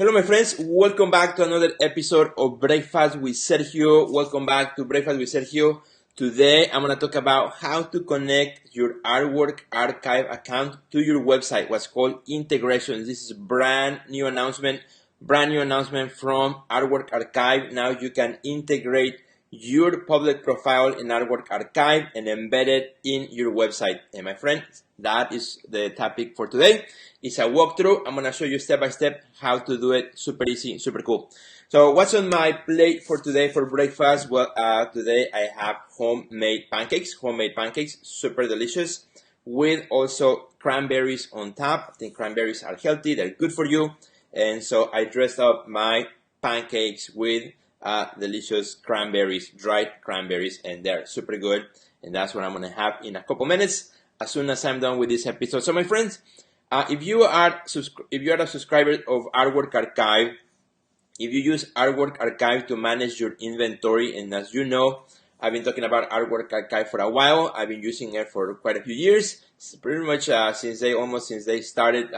Hello, my friends. Welcome back to another episode of Breakfast with Sergio. Welcome back to Breakfast with Sergio. Today, I'm going to talk about how to connect your artwork archive account to your website, what's called integrations. This is a brand new announcement from Artwork Archive. Now you can integrate your public profile in Artwork Archive and embed it in your website. And my friends, that is the topic for today. It's a walkthrough. I'm going to show you step by step how to do it. Super easy, super cool. So what's on my plate for today for breakfast? Well, today I have homemade pancakes, super delicious, with also cranberries on top. I think cranberries are healthy. They're good for you. And so I dressed up my pancakes with delicious cranberries, dried cranberries, and they're super good. And that's what I'm going to have in a couple minutes as soon as I'm done with this episode. So my friends, if you are a subscriber of Artwork Archive, if you use Artwork Archive to manage your inventory, and as you know, I've been talking about Artwork Archive for a while. I've been using it for quite a few years. It's pretty much since they started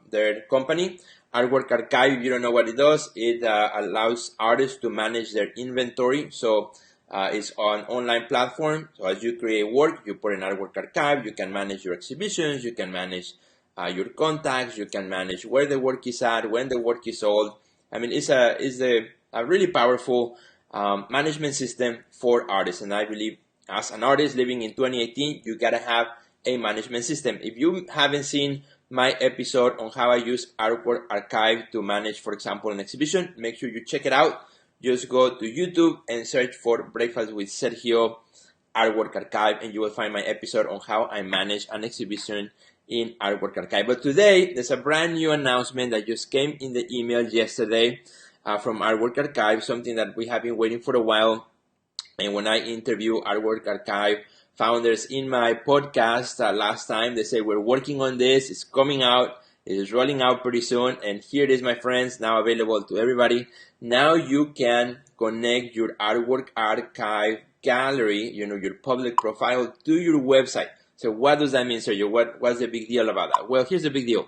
their company. Artwork Archive, if you don't know what it does, it allows artists to manage their inventory. So it's an online platform. So as you create work, you put in Artwork Archive. You can manage your exhibitions. You can manage your contacts. You can manage where the work is at, when the work is sold. I mean, it's a really powerful management system for artists. And I believe as an artist living in 2018, you gotta have a management system. If you haven't seen my episode on how I use Artwork Archive to manage, for example, an exhibition, make sure you check it out. Just go to YouTube and search for Breakfast with Sergio Artwork Archive, and you will find my episode on how I manage an exhibition in Artwork Archive. But today, there's a brand new announcement that just came in the email yesterday from Artwork Archive, something that we have been waiting for a while. And when I interview Artwork Archive founders in my podcast last time, they say, we're working on this, it's coming out, it is rolling out pretty soon, and here it is, my friends, now available to everybody. Now you can connect your Artwork Archive gallery, your public profile, to your website. So what does that mean, Sergio? What's the big deal about that? Well, here's the big deal.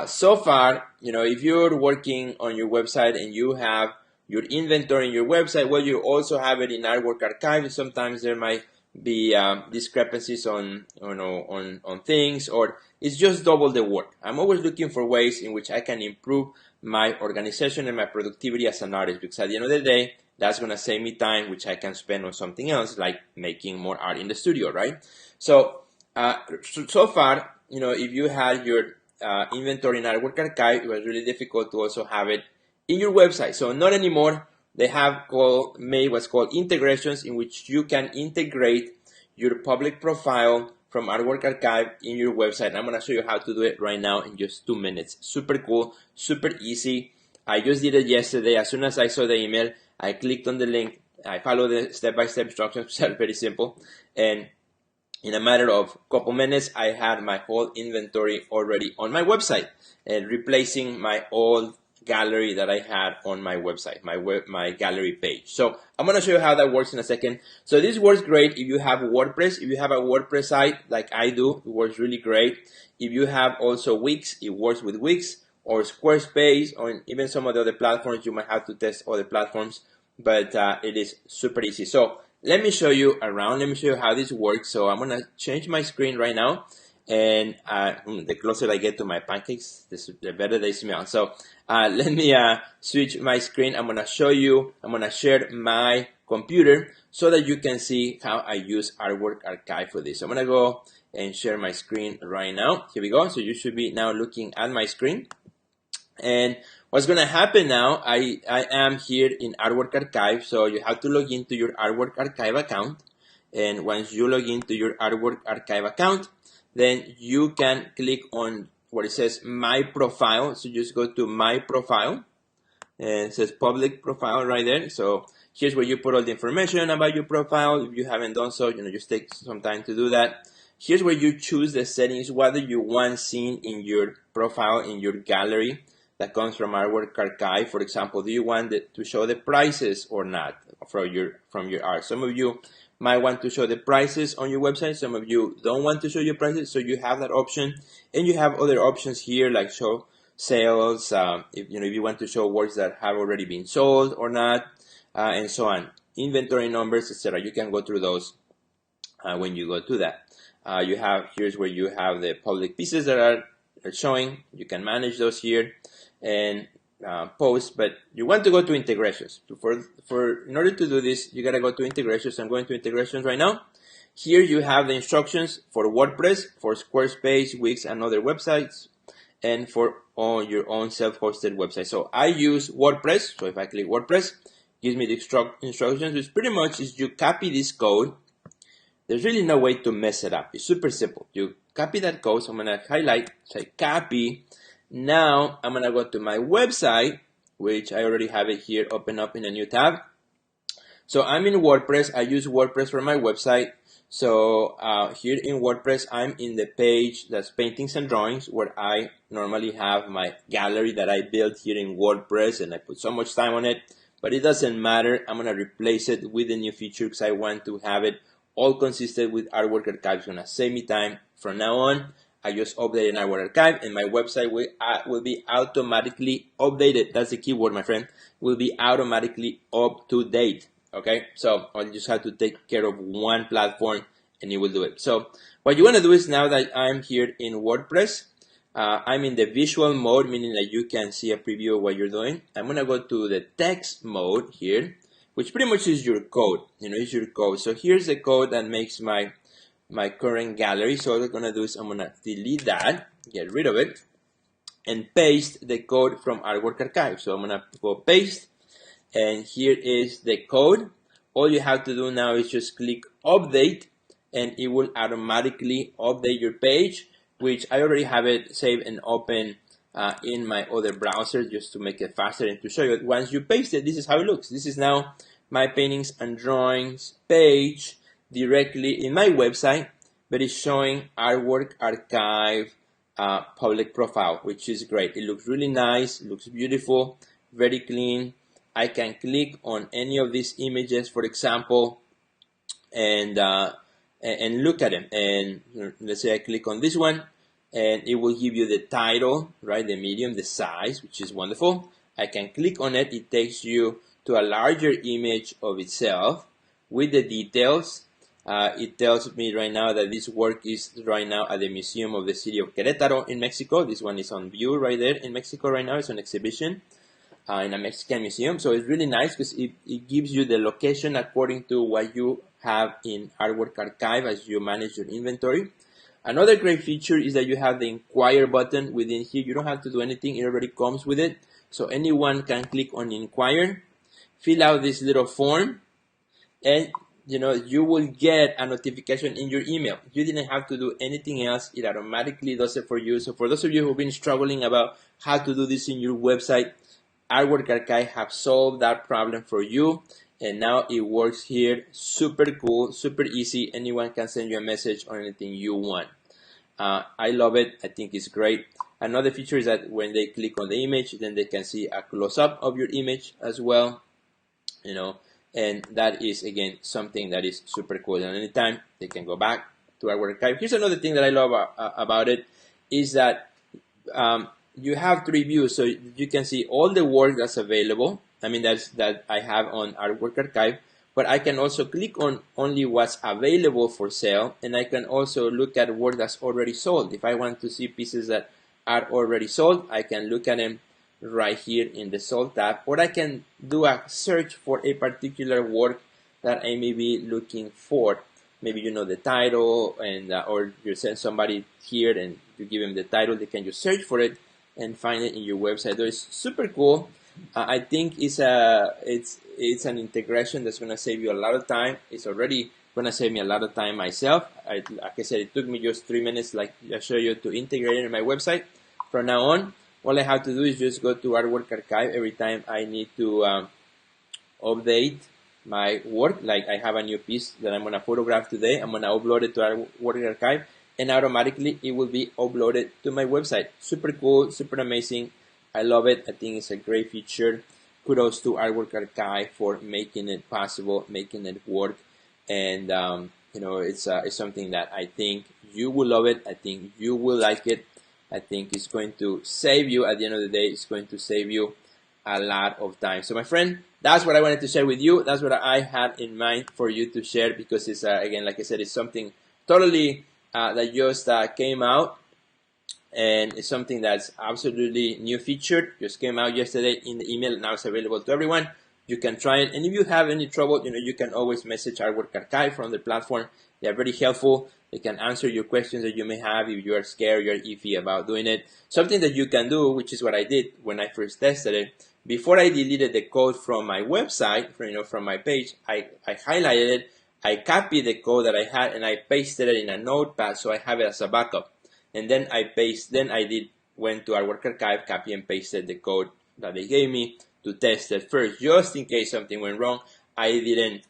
So far, if you're working on your website and you have your inventory in your website, well, you also have it in Artwork Archive. Sometimes there might be discrepancies on things, or it's just double the work. I'm always looking for ways in which I can improve my organization and my productivity as an artist, because at the end of the day, that's going to save me time, which I can spend on something else, like making more art in the studio, right? So far, if you had your inventory in Artwork Archive, it was really difficult to also have it in your website. So not anymore. They have made what's called integrations, in which you can integrate your public profile from Artwork Archive in your website. I'm going to show you how to do it right now in just 2 minutes. Super cool, super easy. I just did it yesterday. As soon as I saw the email, I clicked on the link. I followed the step-by-step instructions, which are very simple. And in a matter of a couple minutes, I had my whole inventory already on my website, and replacing my old gallery that I had on my website, my gallery page. So I'm going to show you how that works in a second. So this works great if you have WordPress. If you have a WordPress site like I do, it works really great. If you have also Wix, it works with Wix, or Squarespace, or even some of the other platforms. You might have to test other platforms, but it is super easy. So let me show you around. Let me show you how this works. So I'm going to change my screen right now. And the closer I get to my pancakes, the better they smell. So let me switch my screen. I'm going to show you, I'm going to share my computer so that you can see how I use Artwork Archive for this. So I'm going to go and share my screen right now. Here we go. So you should be now looking at my screen. And what's going to happen now, I am here in Artwork Archive. So you have to log into your Artwork Archive account. And once you log into your Artwork Archive account, then you can click on where it says My Profile. So just go to My Profile, and it says Public Profile right there. So here's where you put all the information about your profile. If you haven't done so, just take some time to do that. Here's where you choose the settings. What do you want seen in your profile, in your gallery that comes from Artwork Archive? For example, do you want it to show the prices or not from your art? Some of you might want to show the prices on your website. Some of you don't want to show your prices, so you have that option. And you have other options here, like show sales, if you want to show works that have already been sold or not, and so on. Inventory numbers, etc. You can go through those when you go to that. Here's where you have the public pieces that are showing. You can manage those here and post, but you want to go to integrations. In order to do this, you gotta go to integrations. I'm going to integrations right now. Here you have the instructions for WordPress, for Squarespace, Wix, and other websites, and for all your own self-hosted website. So I use WordPress. So if I click WordPress, gives me the instructions, which pretty much is you copy this code. There's really no way to mess it up. It's super simple. You copy that code. So I'm gonna highlight, say copy. Now I'm gonna go to my website, which I already have it here open up in a new tab. So I'm in WordPress. I use WordPress for my website. So here in WordPress, I'm in the page that's paintings and drawings, where I normally have my gallery that I built here in WordPress, and I put so much time on it, but it doesn't matter. I'm gonna replace it with a new feature because I want to have it all consistent with Artwork Archive. It's gonna save me time. From now on, I just update an Artwork Archive, and my website will be automatically updated. That's the keyword, my friend. Will be automatically up to date. Okay, so I'll just have to take care of one platform and it will do it. So what you want to do is, now that I'm here in WordPress, I'm in the visual mode, meaning that you can see a preview of what you're doing. I'm going to go to the text mode here, which pretty much is your code. It's your code. So here's the code that makes my current gallery. So what I'm going to do is I'm going to delete that, get rid of it, and paste the code from Artwork Archive. So I'm going to go paste. And here is the code. All you have to do now is just click update, and it will automatically update your page, which I already have it saved and open in my other browser just to make it faster and to show you. Once you paste it, this is how it looks. This is now my paintings and drawings page directly in my website, but it's showing Artwork Archive public profile, which is great. It looks really nice, it looks beautiful, very clean. I can click on any of these images, for example, and look at them. And let's say I click on this one, and it will give you the title, right? The medium, the size, which is wonderful. I can click on it. It takes you to a larger image of itself with the details. It tells me right now that this work is right now at the Museum of the City of Querétaro in Mexico. This one is on view right there in Mexico right now. It's on exhibition in a Mexican museum. So it's really nice because it gives you the location according to what you have in Artwork Archive as you manage your inventory. Another great feature is that you have the inquire button within here. You don't have to do anything. It already comes with it. So anyone can click on inquire, fill out this little form, and you will get a notification in your email. You didn't have to do anything else. It automatically does it for you. So for those of you who've been struggling about how to do this in your website, Artwork Archive have solved that problem for you, and now it works here. Super cool, super easy. Anyone can send you a message on anything you want. I love it. I think it's great. Another feature is that when they click on the image, then they can see a close-up of your image as well. And that is, again, something that is super cool. And anytime they can go back to Artwork Archive. Here's another thing that I love about it is that you have 3 views, so you can see all the work that's available. I mean, that I have on Artwork Archive, but I can also click on only what's available for sale, and I can also look at work that's already sold. If I want to see pieces that are already sold, I can look at them right here in the sold tab, or I can do a search for a particular work that I may be looking for. Maybe the title, and or you send somebody here and you give them the title, they can just search for it and find it in your website. So it's super cool. I think it's an integration that's going to save you a lot of time. It's already going to save me a lot of time myself. Like I said, it took me just 3 minutes, like I showed you, to integrate it in my website. From now on, all I have to do is just go to Artwork Archive every time I need to update my work. Like I have a new piece that I'm going to photograph today. I'm going to upload it to Artwork Archive, and automatically it will be uploaded to my website. Super cool, super amazing. I love it. I think it's a great feature. Kudos to Artwork Archive for making it possible, making it work. And it's something that I think you will love it. I think you will like it. I think it's going to save you, at the end of the day, it's going to save you a lot of time. So my friend, that's what I wanted to share with you. That's what I had in mind for you to share, because it's, again, like I said, it's something totally that just came out, and it's something that's absolutely new featured, just came out yesterday in the email. Now it's available to everyone. You can try it, and if you have any trouble, you can always message Artwork Archive from the platform. They are very helpful. They can answer your questions that you may have if you are scared, you're iffy about doing it. Something that you can do, which is what I did when I first tested it, before I deleted the code from my website, from my page, I highlighted it, I copied the code that I had, and I pasted it in a notepad so I have it as a backup. And then went to Artwork Archive, copy and pasted the code that they gave me to test it first, just in case something went wrong. I didn't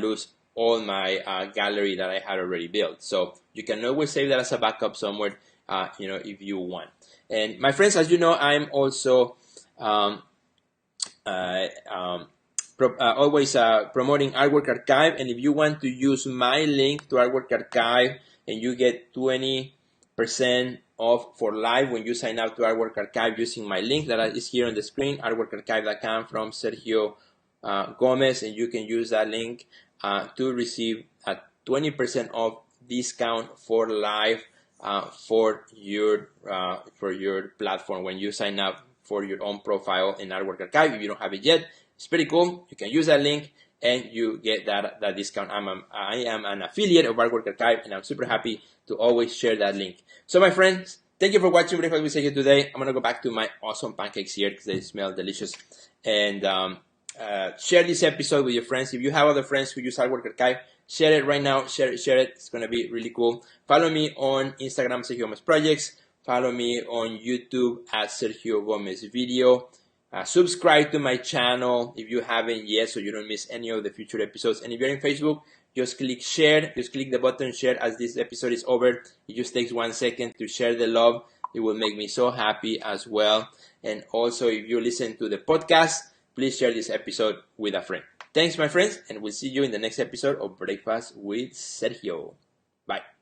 lose all my gallery that I had already built. So you can always save that as a backup somewhere, if you want. And my friends, as you know, I'm also always promoting Artwork Archive. And if you want to use my link to Artwork Archive, and you get 20% off for life when you sign up to Artwork Archive using my link that is here on the screen, artworkarchive.com, from Sergio Gomez, and you can use that link to receive a 20% off discount for life for your platform when you sign up for your own profile in Artwork Archive. If you don't have it yet, it's pretty cool. You can use that link and you get that discount. I am an affiliate of Artwork Archive, and I'm super happy to always share that link. So my friends, thank you for watching Breakfast with Sergio today. I'm gonna go back to my awesome pancakes here because they smell delicious. And share this episode with your friends. If you have other friends who use Artwork Archive, share it right now. Share it. It's gonna be really cool. Follow me on Instagram, Sergio Gomez Projects. Follow me on YouTube at Sergio Gomez Video. Subscribe to my channel if you haven't yet, so you don't miss any of the future episodes. And if you're in Facebook, just click share. Just click the button share as this episode is over. It just takes 1 second to share the love. It will make me so happy as well. And also, if you listen to the podcast, please share this episode with a friend. Thanks, my friends, and we'll see you in the next episode of Breakfast with Sergio. Bye.